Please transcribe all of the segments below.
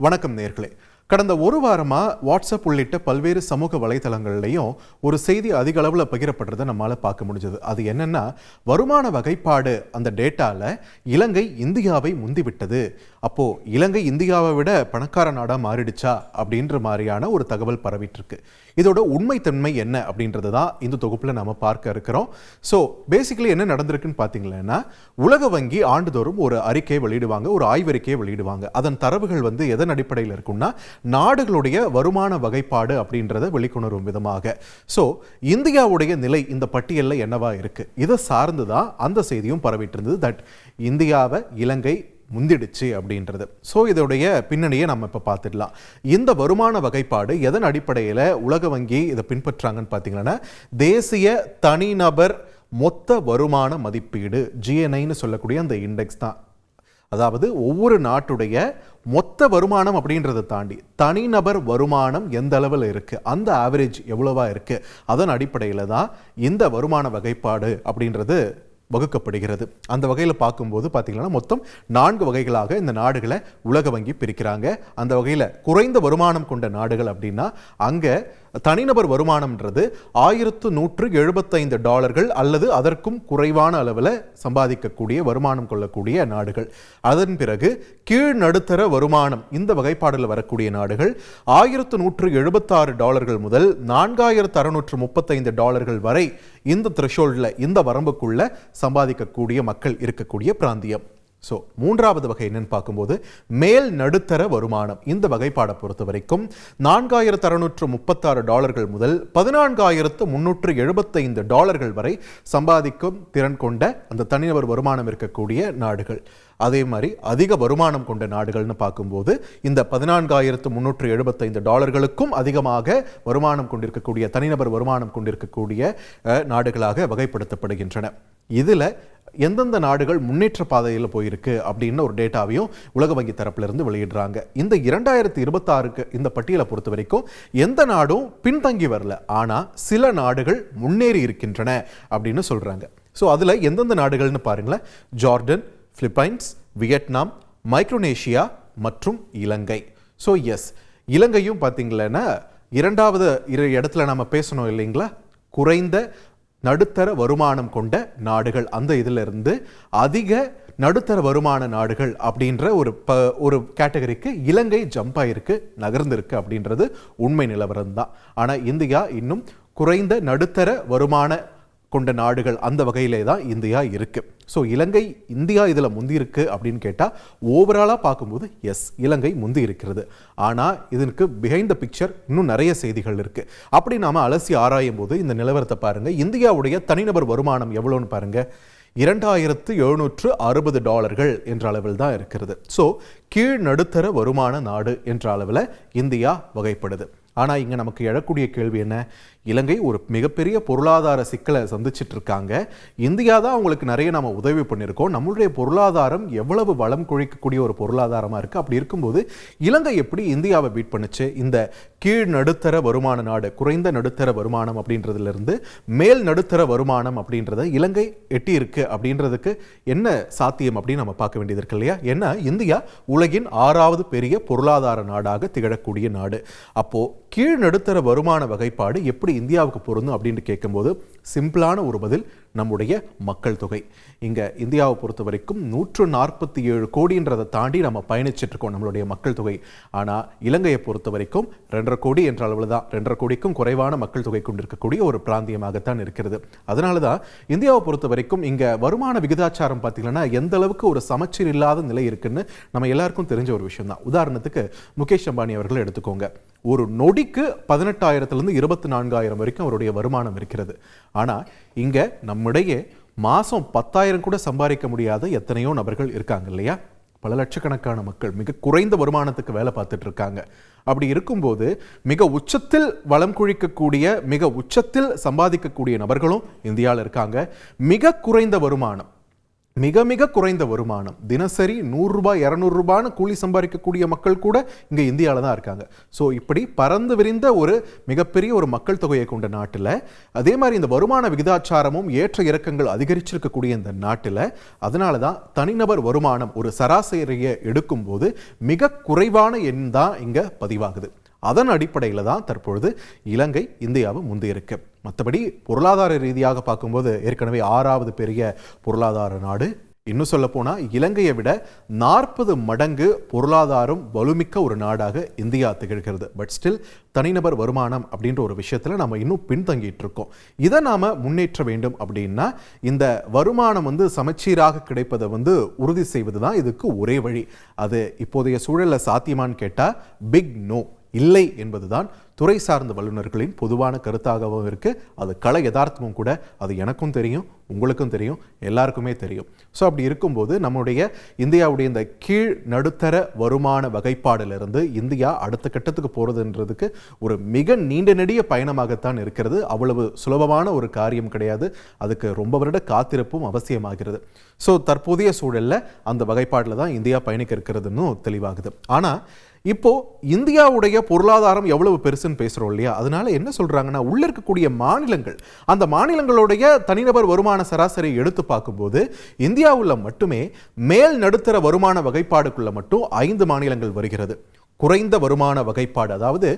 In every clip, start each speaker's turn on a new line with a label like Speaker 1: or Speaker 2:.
Speaker 1: வணக்கம் நேயர்களே. கடந்த ஒரு வாரமா வாட்ஸ்அப் உள்ளிட்ட பல்வேறு சமூக வலைதளங்கள்லையும் ஒரு செய்தி அதிக அளவில் பகிரப்படுறதை நம்மளால பார்க்க முடிஞ்சது. அது என்னன்னா, வருமான வகைப்பாடு அந்த டேட்டால இலங்கை இந்தியாவை முந்திவிட்டது. அப்போ இலங்கை இந்தியாவை விட பணக்கார நாடா மாறிடுச்சா அப்படின்ற மாதிரியான ஒரு தகவல் பரவிட்டு இருக்கு. இதோட உண்மைத்தன்மை என்ன அப்படின்றது தான் இந்த தொகுப்புல நம்ம பார்க்க இருக்கிறோம். ஸோ பேசிக்கலி என்ன நடந்திருக்குன்னு பார்த்தீங்கன்னா, உலக வங்கி ஆண்டுதோறும் ஒரு அறிக்கையை வெளியிடுவாங்க, ஒரு ஆய்வறிக்கையை வெளியிடுவாங்க. அதன் தரவுகள் எதன் அடிப்படையில் இருக்குன்னா, நாடுகளுடைய வருமான வகைப்பாடு அப்படின்றத வெளிக்கொணரும் விதமாக. ஸோ இந்தியாவுடைய நிலை இந்த பட்டியலில் என்னவா இருக்கு, இதை சார்ந்துதான் அந்த செய்தியும் பரவிட்டு இருந்தது. தட் இந்தியாவை இலங்கை முந்திடுச்சு அப்படின்றது. ஸோ இதோடைய பின்னணியை நம்ம இப்போ பார்த்துடலாம். இந்த வருமான வகைப்பாடு எதன் அடிப்படையில் உலக வங்கி இதை பின்பற்றாங்கன்னு பார்த்தீங்கன்னா, தேசிய தனிநபர் மொத்த வருமான மதிப்பீடு GNIன்னு சொல்லக்கூடிய அந்த இண்டெக்ஸ் தான். அதாவது ஒவ்வொரு நாட்டுடைய மொத்த வருமானம் அப்படின்றத தாண்டி தனிநபர் வருமானம் எந்த அளவில் இருக்கு, அந்த ஆவரேஜ் எவ்வளவா இருக்கு, அதன் அடிப்படையில் தான் இந்த வருமான வகைப்பாடு அப்படின்றது வகுக்கப்படுகிறது. அந்த வகையில் பார்க்கும்போது பார்த்தீங்கன்னா, மொத்தம் 4 வகைகளாக இந்த நாடுகளை உலக வங்கி பிரிக்கிறாங்க. அந்த வகையில் குறைந்த வருமானம் கொண்ட நாடுகள் அப்படின்னா, அங்கே தனிநபர் வருமானம்ன்றது $1175 அல்லது அதற்கும் குறைவான அளவில் சம்பாதிக்கக்கூடிய வருமானம் கொள்ளக்கூடிய நாடுகள். அதன் பிறகு கீழ் நடுத்தர வருமானம் இந்த வகைப்பாடில் வரக்கூடிய நாடுகள் $1176 முதல் $4635 வரை இந்த த்ரெஷோல்டில், இந்த வரம்புக்குள்ள சம்பாதிக்கக்கூடிய மக்கள் இருக்கக்கூடிய பிராந்தியம். ஸோ மூன்றாவது வகை என்னன்னு பார்க்கும்போது, மேல் நடுத்தர வருமானம். இந்த வகைப்பாடை பொறுத்த வரைக்கும் $4636 முதல் $14375 வரை சம்பாதிக்கும் திறன் கொண்ட அந்த தனிநபர் வருமானம் இருக்கக்கூடிய நாடுகள். அதே மாதிரி அதிக வருமானம் கொண்ட நாடுகள்னு பார்க்கும்போது இந்த $14375 அதிகமாக வருமானம் கொண்டிருக்கக்கூடிய தனிநபர் வருமானம் கொண்டிருக்கக்கூடிய நாடுகளாக வகைப்படுத்தப்படுகின்றன. இதில் எந்தெந்த நாடுகள் முன்னேற்ற பாதையில் போயிருக்கு அப்படின்னு ஒரு டேட்டாவையும் உலக வங்கி தரப்பிலிருந்து வெளியிடுறாங்க. இந்த 2026 இந்த பட்டியலை பொறுத்த வரைக்கும் எந்த நாடும் பின்தங்கி வரல, ஆனால் சில நாடுகள் முன்னேறி இருக்கின்றன அப்படின்னு சொல்றாங்க. ஸோ அதில் எந்தெந்த நாடுகள்னு பாருங்களேன்: ஜார்டன், பிலிப்பைன்ஸ், வியட்நாம், மைக்ரோனேஷியா மற்றும் இலங்கை. ஸோ எஸ், இலங்கையும் பார்த்தீங்களன்னா இரண்டாவது இடத்துல நம்ம பேசணும் இல்லைங்களா. குறைந்த நடுத்தர வருமானம் கொண்ட நாடுகள், அந்த இதில் இருந்து அதிக நடுத்தர வருமான நாடுகள் அப்படின்ற ஒரு கேட்டகரிக்கு இலங்கை ஜம்ப் ஆயிருக்கு, நகர்ந்திருக்கு அப்படின்றது உண்மை நிலவரம் தான். ஆனால் இந்தியா இன்னும் குறைந்த நடுத்தர வருமான கொண்ட நாடுகள் அந்த வகையிலே தான் இந்தியா இருக்கு. ஸோ இலங்கை இந்தியா இதில் முந்தி இருக்கு அப்படின்னு கேட்டால், ஓவராலாக பார்க்கும்போது எஸ், இலங்கை முந்தி இருக்கிறது. ஆனால் இதற்கு பிஹைண்ட் த பிக்சர் இன்னும் நிறைய செய்திகள் இருக்கு. அப்படி நாம அலசி ஆராயும் போது இந்த நிலவரத்தை பாருங்க. இந்தியாவுடைய தனிநபர் வருமானம் எவ்வளோன்னு பாருங்க, $2760 என்ற அளவில் தான் இருக்கிறது. ஸோ கீழ் நடுத்தர வருமான நாடு என்ற அளவில் இந்தியா வகைப்படுது. ஆனால் இங்கே நமக்கு எழக்கூடிய கேள்வி என்ன, இலங்கை ஒரு மிகப்பெரிய பொருளாதார சிக்கலை சந்திச்சுட்டு இருக்காங்க. இந்தியா தான் அவங்களுக்கு நிறைய நம்ம உதவி பண்ணியிருக்கோம். நம்மளுடைய பொருளாதாரம் எவ்வளவு வளம் கொழிக்கக்கூடிய ஒரு பொருளாதாரமாக இருக்குது. அப்படி இருக்கும்போது இலங்கை எப்படி இந்தியாவை பீட் பண்ணுச்சு? இந்த கீழ் நடுத்தர வருமான நாடு, குறைந்த நடுத்தர வருமானம் அப்படின்றதுலேருந்து மேல் நடுத்தர வருமானம் அப்படின்றத இலங்கை எட்டி இருக்கு அப்படின்றதுக்கு என்ன சாத்தியம் அப்படின்னு நம்ம பார்க்க வேண்டியது இருக்கு இல்லையா. ஏன்னா இந்தியா உலகின் 6வது பெரிய பொருளாதார நாடாக திகழக்கூடிய நாடு. அப்போ கீழ் நடுத்தர வருமான வகைப்பாடு எப்படி இந்தியாவுக்கு பொருந்தும் அப்படின்னு கேட்கும்போது சிம்பிளான ஒரு பதில், நம்முடைய மக்கள் தொகை. இங்க இந்தியாவை பொறுத்த வரைக்கும் 147 கோடின்றதை தாண்டி நம்ம பயணிச்சுட்டு இருக்கோம் நம்மளுடைய மக்கள் தொகை. ஆனா இலங்கையை பொறுத்த வரைக்கும் 2.5 கோடி என்ற அளவில் தான், 2.5 கோடிக்கும் குறைவான மக்கள் தொகை கொண்டிருக்கக்கூடிய ஒரு பிராந்தியமாகத்தான் இருக்கிறது. அதனாலதான் இந்தியாவை பொறுத்த வரைக்கும் இங்க வருமான விகிதாச்சாரம் பார்த்தீங்கன்னா எந்த அளவுக்கு ஒரு சமச்சீர் இல்லாத நிலை இருக்குன்னு நம்ம எல்லாருக்கும் தெரிஞ்ச ஒரு விஷயம் தான். உதாரணத்துக்கு முகேஷ் அம்பானி அவர்கள் எடுத்துக்கோங்க. ஒரு நொடிக்கு 18,000 24,000 வரைக்கும் அவருடைய வருமானம் இருக்கிறது. ஆனா இங்க நம்முடைய மாசம் 10,000 கூட சம்பாதிக்க முடியாத எத்தனையோ நபர்கள் இருக்காங்க இல்லையா. பல லட்சக்கணக்கான மக்கள் மிக குறைந்த வருமானத்துக்கு வேலை பார்த்துட்டு இருக்காங்க. அப்படி இருக்கும்போது மிக உச்சத்தில் வளம் குழிக்கக்கூடிய, மிக உச்சத்தில் சம்பாதிக்கக்கூடிய நபர்களும் இந்தியாவில் இருக்காங்க. மிக குறைந்த வருமானம், மிக மிக குறைந்த வருமானம், தினசரி 100 ரூபாய் 200 ரூபான்னு கூலி சம்பாதிக்கக்கூடிய மக்கள் கூட இங்கே இந்தியாவில் தான் இருக்காங்க. ஸோ இப்படி பறந்து விரிந்த ஒரு மிகப்பெரிய ஒரு மக்கள் தொகையை கொண்ட நாட்டில், அதே மாதிரி இந்த வருமான விகிதாச்சாரமும் ஏற்ற இறக்கங்கள் அதிகரிச்சிருக்கக்கூடிய இந்த நாட்டில், அதனால தான் தனிநபர் வருமானம் ஒரு சராசரியை எடுக்கும்போது மிக குறைவான எண் தான் இங்கே பதிவாகுது. அதன் அடிப்படையில் தான் தற்பொழுது இலங்கை இந்தியாவை முந்தியிருக்கு. மற்றபடி பொருளாதார ரீதியாக பார்க்கும்போது ஏற்கனவே 6வது பெரிய பொருளாதார நாடு. இன்னும் சொல்ல போனால் இலங்கையை விட 40 மடங்கு பொருளாதாரம் வலுமிக்க ஒரு நாடாக இந்தியா திகழ்கிறது. பட் ஸ்டில் தனிநபர் வருமானம் அப்படின்ற ஒரு விஷயத்தில் நம்ம இன்னும் பின்தங்கிட்டு இருக்கோம். இதை நாம் முன்னேற்ற வேண்டும் அப்படின்னா இந்த வருமானம் சமச்சீராக கிடைப்பதை உறுதி செய்வது தான் இதுக்கு ஒரே வழி. அது இப்போதைய சூழலில் சாத்தியமான்னு கேட்டால் பிக் நோ, இல்லை என்பதுதான் துறை சார்ந்த வல்லுநர்களின் பொதுவான கருத்தாகவும் இருக்கு. அது கள யதார்த்தமும் கூட. அது எனக்கும் தெரியும், உங்களுக்கும் தெரியும், எல்லாருக்குமே தெரியும். ஸோ அப்படி இருக்கும்போது நம்முடைய இந்தியாவுடைய இந்த கீழ் நடுத்தர வருமான வகைப்பாடிலிருந்து இந்தியா அடுத்த கட்டத்துக்கு போகிறதுன்றதுக்கு ஒரு மிக நீண்ட நெடிய பயணமாகத்தான் இருக்கிறது. அவ்வளவு சுலபமான ஒரு காரியம் கிடையாது. அதுக்கு ரொம்ப வருட காத்திருப்பும் அவசியமாகிறது. ஸோ தற்போதைய சூழலில் அந்த வகைப்பாடில் தான் இந்தியா பயணிக்க இருக்கிறதுன்னு தெளிவாகுது. ஆனால் இப்போ இந்தியாவுடைய பொருளாதாரம் எவ்வளவு பெருசுன்னு பேசுறோம் இல்லையா? அதனால என்ன சொல்றாங்கன்னா, உள்ள இருக்கக்கூடிய மாநிலங்கள், அந்த மாநிலங்களுடைய தனிநபர் வருமான சராசரி எடுத்து பார்க்கும்போது இந்தியாவுல மட்டுமே மேல் நடுத்தர வருமான வகைப்பாடுக்குள்ள மட்டும் 5 மாநிலங்கள் வருகிறது. குறைந்த வருமான வகைப்பாடு, அதாவது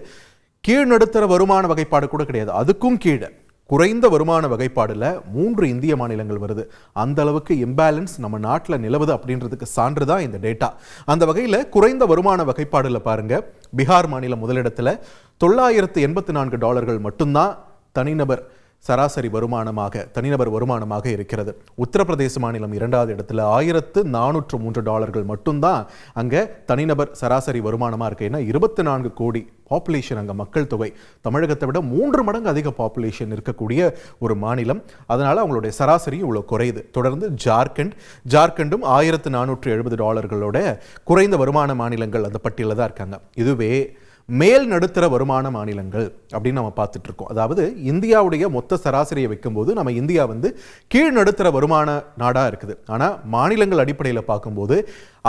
Speaker 1: கீழ் நடுத்தர வருமான வகைப்பாடு கூட கிடையாது, அதுக்கும் கீழே குறைந்த வருமான வகைப்பாடுல 3 இந்திய மாநிலங்கள் வருது. அந்த அளவுக்கு இம்பேலன்ஸ் நம்ம நாட்டில் நிலவுது அப்படின்றதுக்கு சான்றுதான் இந்த டேட்டா. அந்த வகையில் குறைந்த வருமான வகைப்பாடுல பாருங்க, பீகார் மாநிலம் முதலிடத்துல $984 மட்டும்தான் தனிநபர் சராசரி தனிநபர் வருமானமாக இருக்கிறது. உத்தரப்பிரதேச மாநிலம் 2வது இடத்துல $1403 மட்டும்தான் அங்கே தனிநபர் சராசரி வருமானமாக இருக்கு. ஏன்னா 24 கோடி பாப்புலேஷன், அங்கே மக்கள் தொகை தமிழகத்தை விட 3 மடங்கு அதிக பாப்புலேஷன் இருக்கக்கூடிய ஒரு மாநிலம். அதனால அவங்களுடைய சராசரியும் இவ்வளோ குறையுது. தொடர்ந்து ஜார்க்கண்டும் $1470 குறைந்த வருமான மாநிலங்கள் அந்த பட்டியலில் தான் இருக்காங்க. இதுவே மேல் நடுத்தர வருமான மாநிலங்கள் அப்படின்னு நம்ம பார்த்துட்டு இருக்கோம். அதாவது இந்தியாவுடைய மொத்த சராசரியை வைக்கும்போது நம்ம இந்தியா கீழ் நடுத்தர வருமான நாடா இருக்குது. ஆனா மாநிலங்கள் அடிப்படையில் பார்க்கும்போது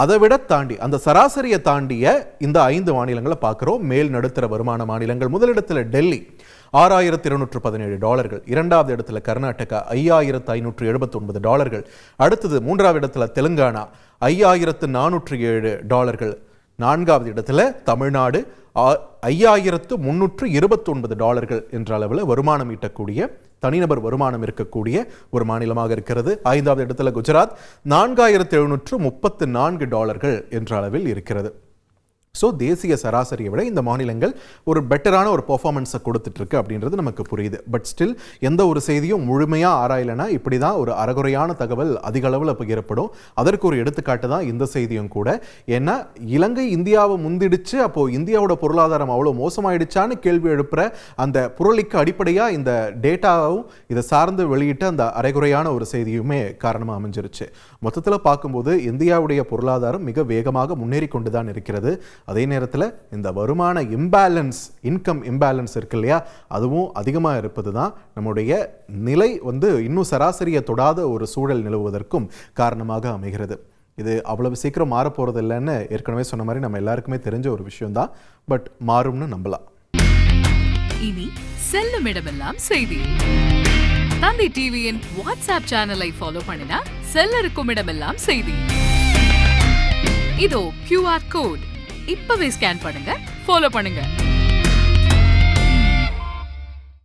Speaker 1: அதை விட தாண்டி, அந்த சராசரியை தாண்டிய இந்த 5 மாநிலங்களை பார்க்கிறோம். மேல் நடுத்தர வருமான மாநிலங்கள் முதலிடத்துல டெல்லி $6217, 2வது இடத்துல கர்நாடகா $5579, அடுத்தது 3வது இடத்துல தெலுங்கானா $5407, 4வது இடத்துல தமிழ்நாடு $5329 என்ற அளவில் வருமானம் ஈட்டக்கூடிய தனிநபர் வருமானம் இருக்கக்கூடிய ஒரு மாநிலமாக இருக்கிறது. 5வது இடத்துல குஜராத் $4734 என்ற அளவில் இருக்கிறது. ஸோ தேசிய சராசரியை விட இந்த மாநிலங்கள் ஒரு பெட்டரான ஒரு பெர்ஃபார்மன்ஸை கொடுத்துட்டு இருக்கு அப்படின்றது நமக்கு புரியுது. பட் ஸ்டில் எந்த ஒரு செய்தியும் முழுமையாக ஆராயலைன்னா இப்படி தான் ஒரு அறகுறையான தகவல் அதிக அளவில் பகிரப்படும். அதற்கு ஒரு எடுத்துக்காட்டு தான் இந்த செய்தியும் கூட. ஏன்னா இலங்கை இந்தியாவை முந்திடுச்சு, அப்போது இந்தியாவோட பொருளாதாரம் அவ்வளோ மோசமாயிடுச்சான்னு கேள்வி எழுப்புற அந்த புரளிக்கு அடிப்படையாக இந்த டேட்டாவும் இதை சார்ந்து வெளியிட்ட அந்த அரைகுறையான ஒரு செய்தியுமே காரணமாக அமைஞ்சிருச்சு. மொத்தத்தில் பார்க்கும்போது இந்தியாவுடைய பொருளாதாரம் மிக வேகமாக முன்னேறி கொண்டு தான் இருக்கிறது. அதே நேரத்தில் இந்த வருமான இன்கம் இம்பேலன்ஸ் இருக்கு இல்லையா, அதுவும் அதிகமாக இருப்பது தான் நம்முடைய நிலை இன்னும் சராசரியை தொடாத ஒரு சூழல் நிலவுவதற்கும் காரணமாக அமைகிறது. இது அவ்வளவு சீக்கிரம் மாறப்போறது இல்லைன்னு ஏற்கனவே சொன்ன மாதிரி நம்ம எல்லாருக்குமே தெரிஞ்ச ஒரு விஷயம் தான். பட் மாறும்னு நம்பலாம்.
Speaker 2: இனி செல்லும் இடமெல்லாம் செய்தி. தந்தி டிவியின் வாட்ஸ்அப் சேனலை ஃபாலோ பண்ணினா செல்ல இருக்கும் இடமெல்லாம் செய்தி. இதோ QR கோட் இப்பவே ஸ்கேன் பண்ணுங்க, ஃபாலோ பண்ணுங்க.